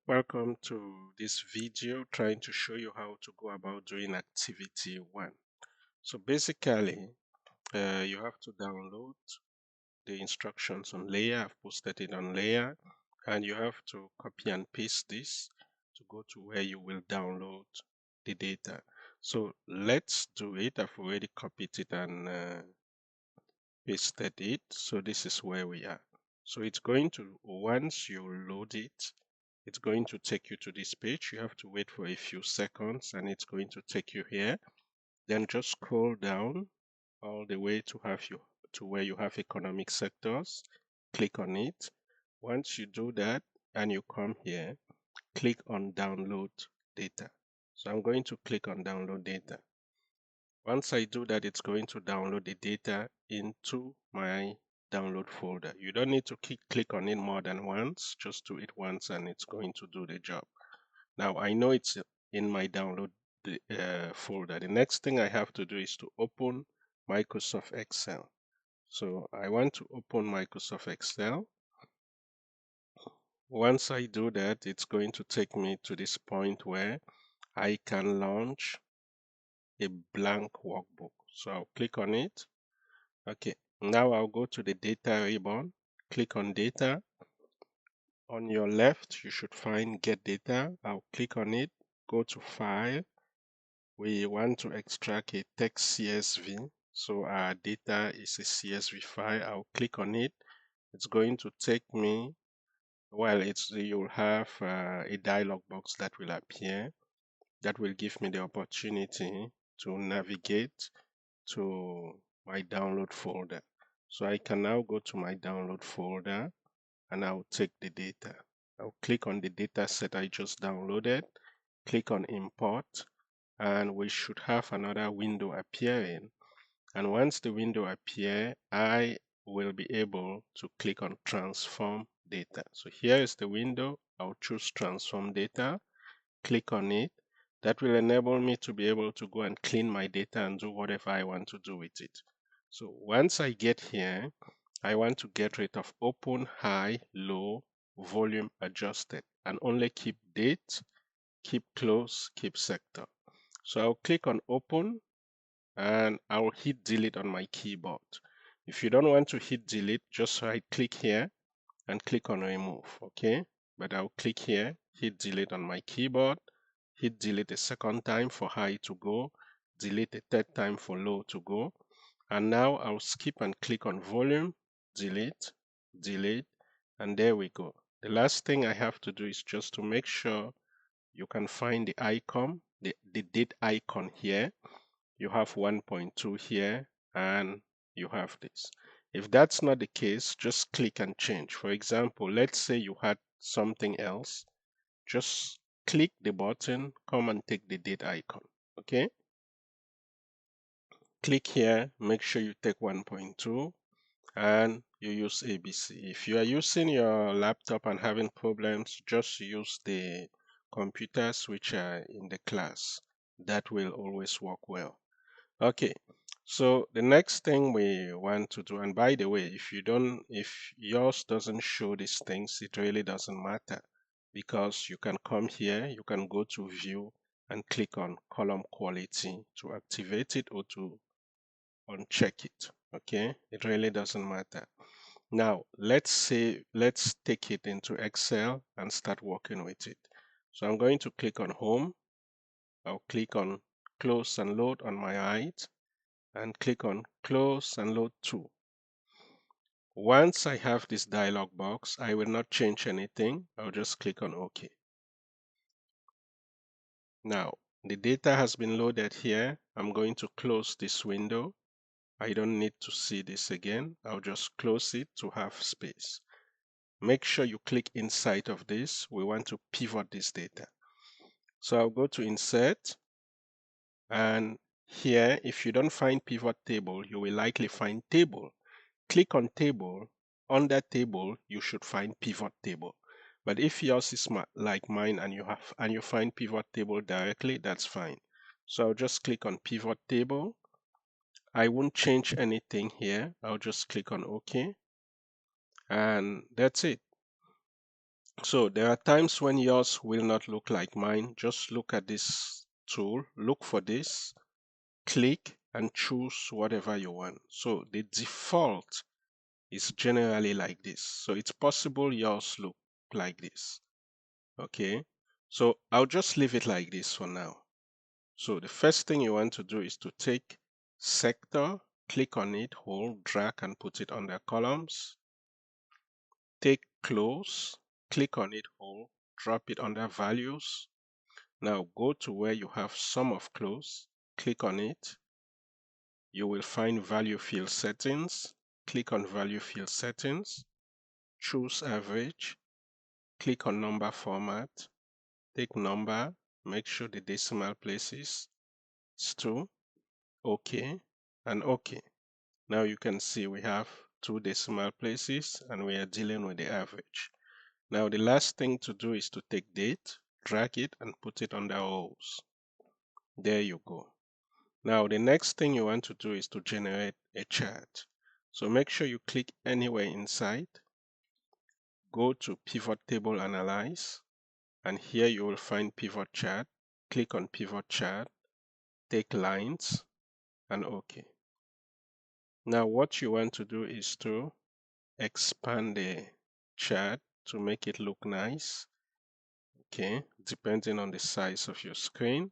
Welcome to this video trying to show you how to go about doing activity 1. So basically, you have to download the instructions on Layer. I've posted it on Layer, and you have to copy and paste this to go to where you will download the data. So let's do it. I've already copied it and pasted it. So this is where we are. So it's going to, once you load it, it's going to take you to this page. You have to wait for a few seconds and it's going to take you here. Then just scroll down all the way to where you have economic sectors. Click on it. Once you do that and you come here, click on download data. So I'm going to click on download data. Once I do that, it's going to download the data into my download folder. You don't need to click on it more than once, just do it once and it's going to do the job. Now I know it's in my download folder. The next thing I have to do is to open Microsoft Excel. So I want to open Microsoft Excel. Once I do that, it's going to take me to this point where I can launch a blank workbook. So I'll click on it. Okay, now I'll go to the data ribbon, click on data. On your left, you should find get data. I'll click on it, go to file. We want to extract a text CSV. So our data is a CSV file. I'll click on it. It's going to take me, well, you'll have a dialog box that will appear. That will give me the opportunity to navigate to my download folder. So I can now go to my download folder and I'll take the data. I'll click on the data set I just downloaded, click on import, and we should have another window appearing. And once the window appears, I will be able to click on transform data. So here is the window. I'll choose transform data, click on it. That will enable me to be able to go and clean my data and do whatever I want to do with it. So once I get here, I want to get rid of open, high, low, volume adjusted, and only keep date, keep close, keep sector. So I'll click on open and I'll hit delete on my keyboard. If you don't want to hit delete, just right click here and click on remove, okay? But I'll click here, hit delete on my keyboard, hit delete a second time for high to go, delete a third time for low to go. And now I'll skip and click on volume, delete, delete, and there we go. The last thing I have to do is just to make sure you can find the icon, the date icon here. You have 1.2 here and you have this. If that's not the case, just click and change. For example, let's say you had something else. Just click the button, come and take the date icon, okay? Click here, make sure you take 1.2 and you use ABC. If you are using your laptop and having problems, just use the computers which are in the class. That will always work well. Okay, so the next thing we want to do, and by the way, if yours doesn't show these things, it really doesn't matter, because you can come here, you can go to view and click on column quality to activate it or to uncheck it. Okay, it really doesn't matter. Now let's take it into Excel and start working with it. So I'm going to click on home. I'll click on close and load on my right and click on close and load to. Once I have this dialog box, I will not change anything. I'll just click on OK. Now the data has been loaded here. I'm going to close this window. I don't need to see this again. I'll just close it to have space. Make sure you click inside of this. We want to pivot this data. So I'll go to insert, and here, if you don't find pivot table, you will likely find table. Click on table. Under table, you should find pivot table. But if yours is like mine and you find pivot table directly, that's fine. So I'll just click on pivot table. I won't change anything here. I'll just click on OK. And that's it. So there are times when yours will not look like mine. Just look at this tool, look for this, click and choose whatever you want. So the default is generally like this. So it's possible yours look like this. Okay, so I'll just leave it like this for now. So the first thing you want to do is to take sector, click on it, hold, drag and put it under columns. Take close, click on it, hold, drop it under values. Now go to where you have sum of close, click on it. You will find value field settings. Click on value field settings, choose average, click on number format, take number, make sure the decimal places is 2, OK, and OK. Now you can see we have 2 decimal places and we are dealing with the average. Now the last thing to do is to take date, drag it and put it under rows. There you go. Now the next thing you want to do is to generate a chart. So make sure you click anywhere inside, go to pivot table analyze, and here you will find pivot chart. Click on pivot chart, take lines and OK. Now what you want to do is to expand the chart to make it look nice. Okay, depending on the size of your screen.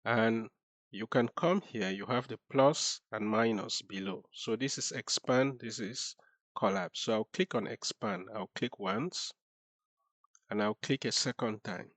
And you can come here, you have the plus and minus below. So this is expand, this is collapse. So I'll click on expand. I'll click once and I'll click a second time.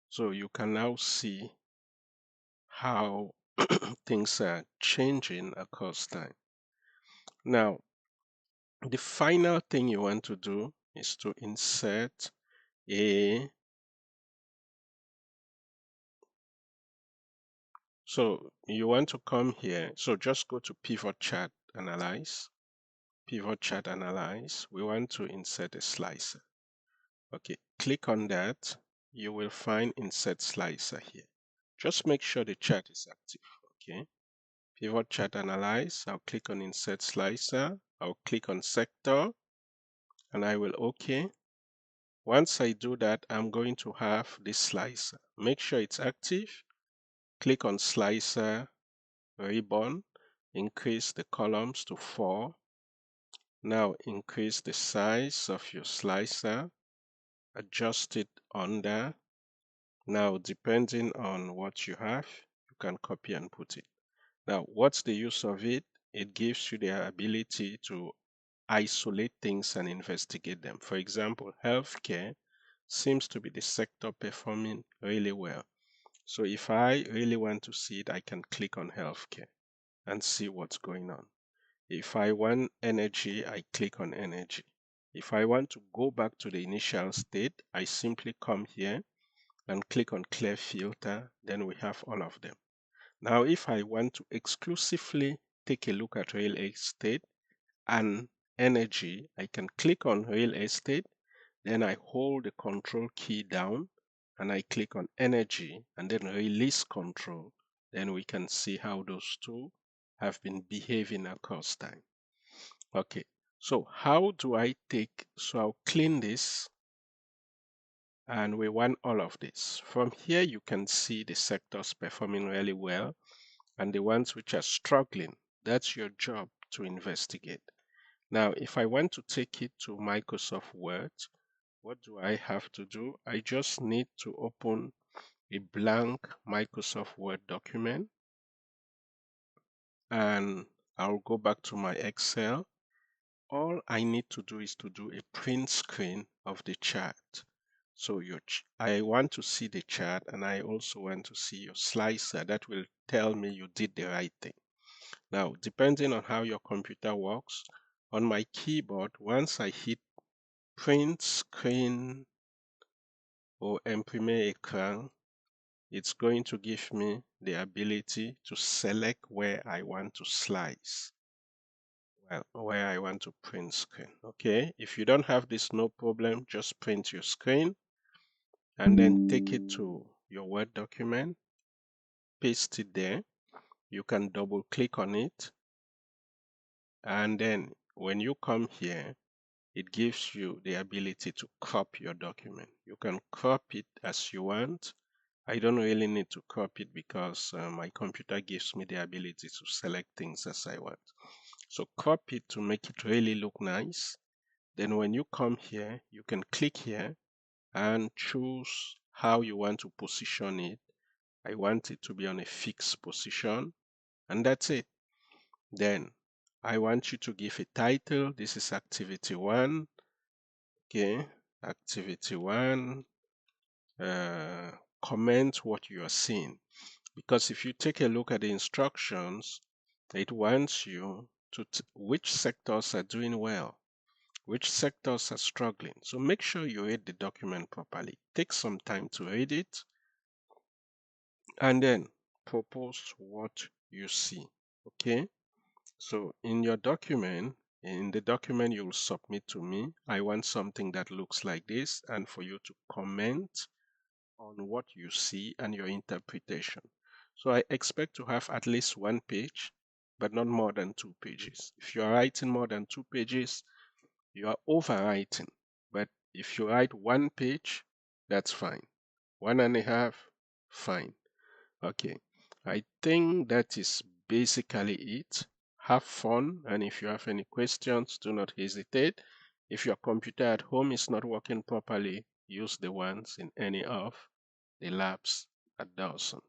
So you can now see how things are changing across time. Now, the final thing you want to do is to insert so you want to come here. So just go to pivot chart analyze. Pivot chart analyze. We want to insert a slicer. Okay, click on that. You will find insert slicer here. Just make sure the chart is active. Okay, pivot chart analyze. I'll click on insert slicer. I'll click on sector and I will OK. Once I do that, I'm going to have this slicer. Make sure it's active. Click on slicer ribbon. Increase the columns to 4. Now increase the size of your slicer. Adjust it under. Now, depending on what you have, you can copy and put it. Now, what's the use of it? It gives you the ability to isolate things and investigate them. For example, healthcare seems to be the sector performing really well. So if I really want to see it, I can click on healthcare and see what's going on. If I want energy, I click on energy. If I want to go back to the initial state, I simply come here and click on clear filter, then we have all of them. Now, if I want to exclusively take a look at real estate and energy, I can click on real estate, then I hold the control key down and I click on energy and then release control. Then we can see how those two have been behaving across time. Okay, so how do I take, so I'll clean this and we want all of this. From here, you can see the sectors performing really well and the ones which are struggling. That's your job to investigate. Now, if I want to take it to Microsoft Word, what do I have to do? I just need to open a blank Microsoft Word document and I'll go back to my Excel. All I need to do is to do a print screen of the chart. So I want to see the chart and I also want to see your slicer. That will tell me you did the right thing. Now, depending on how your computer works, on my keyboard, once I hit print screen or imprimer écran, it's going to give me the ability to select where I want to slice. Well, where I want to print screen. Okay, if you don't have this, no problem, just print your screen and then take it to your Word document, paste it there. You can double click on it and then when you come here, it gives you the ability to crop your document. You can crop it as you want. I don't really need to crop it because my computer gives me the ability to select things as I want. So crop it to make it really look nice. Then when you come here, you can click here and choose how you want to position it. I want it to be on a fixed position, and that's it. Then I want you to give a title. This is activity 1. Okay, activity 1. Comment what you are seeing. Because if you take a look at the instructions, it wants you to which sectors are doing well, which sectors are struggling. So make sure you read the document properly. Take some time to read it and then propose what you see. Okay, so in your document, in the document you will submit to me, I want something that looks like this, and for you to comment on what you see and your interpretation. So I expect to have at least 1 page, but not more than 2 pages. If you are writing more than 2 pages, you are overwriting. But if you write 1 page, that's fine. 1.5, fine. Okay, I think that is basically it. Have fun, and if you have any questions, do not hesitate. If your computer at home is not working properly, use the ones in any of the labs at Dawson.